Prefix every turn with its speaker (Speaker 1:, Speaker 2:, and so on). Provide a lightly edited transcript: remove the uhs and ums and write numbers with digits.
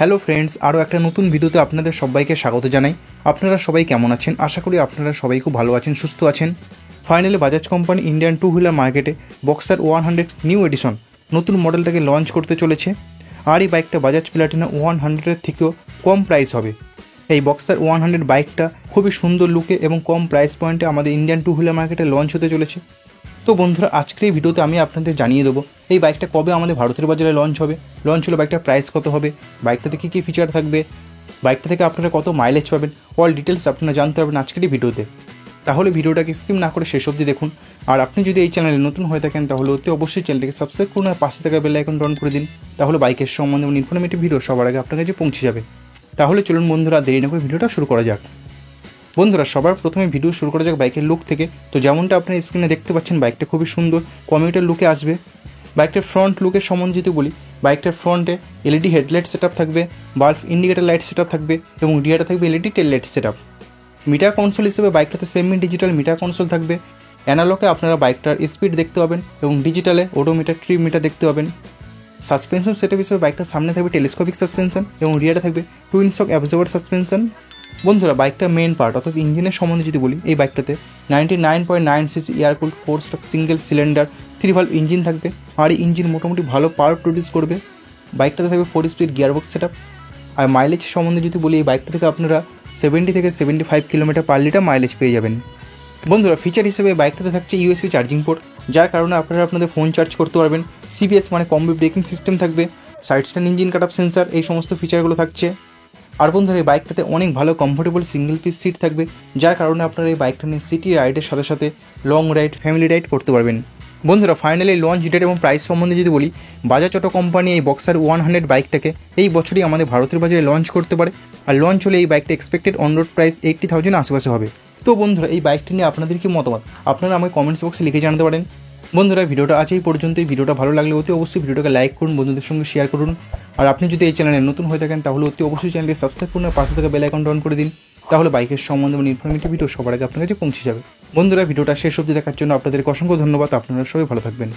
Speaker 1: Hello friends, আরও একটা নতুন ভিডিওতে আপনাদের সবাইকে স্বাগত জানাই। আপনারা সবাই কেমন আছেন? আশা করি আপনারা সবাই খুব ভালো আছেন, সুস্থ আছেন। Finally Bajaj company Indian to wheeler মার্কেটে বক্সার 100 নিউ এডিশন নতুন মডেলটাকে লঞ্চ করতে চলেছে। আর এই বাইকটা বাজাজ প্লাটিনা 100-এর থেকেও কম প্রাইস হবে। এই বক্সার 100 বাইকটা খুবই সুন্দর লুকে এবং কম প্রাইস পয়েন্টে আমাদের ইন্ডিয়ান টু হুইলার মার্কেটে লঞ্চ হতে চলেছে। তো বন্ধুরা, আজকের এই ভিডিওতে আমি আপনাদের জানিয়ে দেবো এই বাইকটা কবে আমাদের ভারতের বাজারে লঞ্চ হলে বাইকটার প্রাইস কত হবে, বাইকটাতে কী কী ফিচার থাকবে, বাইকটা থেকে আপনারা কত মাইলেজ পাবেন, অল ডিটেলস আপনারা জানতে পারবেন আজকের এই ভিডিওতে। তাহলে ভিডিওটাকে স্কিপ না করে শেষ অবধি দেখুন। আর আপনি যদি এই চ্যানেলে নতুন হয়ে থাকেন তাহলে অতি অবশ্যই চ্যানেলটাকে সাবস্ক্রাইব করুন আর পাশে থাকা বেল আইকনটা অন করে দিন। তাহলে বাইকের সম্বন্ধে এবং ইনফরমেটিভ ভিডিও সবার আগে আপনার কাছে পৌঁছে যাবে। তাহলে চলুন বন্ধুরা, দেরি না করে ভিডিওটা শুরু করা যাক। বন্ধুরা, সবার প্রথমে ভিডিও শুরু করা যাক বাইকের লুক থেকে। তো যেমনটা আপনার স্ক্রিনে দেখতে পাচ্ছেন, বাইকটা খুবই সুন্দর কমিউটার লুকে আসবে। বাইকটার ফ্রন্ট লুকের সম্বন্ধে যদি বলি, বাইকটার ফ্রন্টে এলইডি হেডলাইট সেটআপ থাকবে, বাল্ব ইন্ডিকেটার লাইট সেটআপ থাকবে এবং রিয়ারে থাকবে এলইডি টেল লাইট সেটআপ। মিটার কনসোল হিসেবে বাইকটাতে সেমি ডিজিটাল মিটার কনসোল থাকবে। অ্যানালগে আপনারা বাইকটার স্পিড দেখতে পাবেন এবং ডিজিটালে ওডোমিটার, ট্রিপ মিটার দেখতে পাবেন। সাসপেনশন সেটআপ হিসেবে বাইকটার সামনে থাকবে টেলিস্কোপিক সাসপেনশন এবং রিয়ারে থাকবে টুইন শক অ্যাবজর্ভার সাসপেনশন। বন্ধুরা, বাইকটা মেন পার্ট অর্থাৎ ইঞ্জিনের সম্বন্ধে যদি বলি, এই বাইকটাতে 99.9 cc air cooled 4 stroke single cylinder 3 valve engine থাকবে। আর এই ইঞ্জিন মোটামুটি ভালো পাওয়ার প্রডিউস করবে। বাইকটাতে থাকবে 4 স্পিড গিয়ারবক্স সেটআপ। আর মাইলেজ সম্বন্ধে যদি বলি, এই বাইকটা থেকে আপনারা 70 থেকে 75 কিলোমিটার পার লিটার মাইলেজ পেয়ে যাবেন। বন্ধুরা, ফিচার হিসেবে বাইকটাতে থাকছে ইউএসবি চার্জিং পোর্ট, যার কারণে আপনারা আপনাদের ফোন চার্জ করতে পারবেন। সিবিএস মানে কম্বি ব্রেকিং সিস্টেম থাকবে, side stand engine cut up sensor, এই সমস্ত ফিচারগুলো থাকছে। আর বন্ধুরা, এই বাইকটাতে অনেক ভালো কমফোর্টেবল সিঙ্গেল পিস সিট থাকবে, যার কারণে আপনারা এই বাইকটা নিয়ে সিটি রাইডের সাথে সাথে লং রাইড, ফ্যামিলি রাইড করতে পারবেন। বন্ধুরা, ফাইনালি লঞ্চ ডেট এবং প্রাইস সম্বন্ধে যদি বলি, বাজাজ অটো কোম্পানি এই বক্সার 100 বাইকটাকে এই বছরই আমাদের ভারতের বাজারে লঞ্চ করতে পারে। আর লঞ্চ হলে এই বাইকটা এক্সপেক্টেড অন রোড প্রাইস 80,000 আশেপাশে হবে। তো বন্ধুরা, এই বাইকটা নিয়ে আপনাদের কি মতামত আপনারা আমাকে কমেন্টস বক্সে লিখে জানাতে পারেন। বন্ধুরা, ভিডিওটা আজ এই পর্যন্তই। ভিডিওটা ভালো লাগলে অতি অবশ্যই ভিডিওটাকে লাইক করুন, বন্ধুদের সঙ্গে শেয়ার করুন। আর আপনি যদি এই চ্যানেলে নতুন হয়ে থাকেন তাহলে অতি অবশ্যই চ্যানেলকে সাবস্ক্রাইব করুন আর পাশে থাকা বেল আইকনটা অন করে দিন। তাহলে বাইকের সম্বন্ধে এবং ইনফরমেটিভ ভিডিও সবার আগে আপনার কাছে পৌঁছে যাবে। বন্ধুরা, ভিডিওটা শেষ অবধি দেখার জন্য আপনাদের অসংখ্য ধন্যবাদ। আপনারা সবাই ভালো থাকবেন।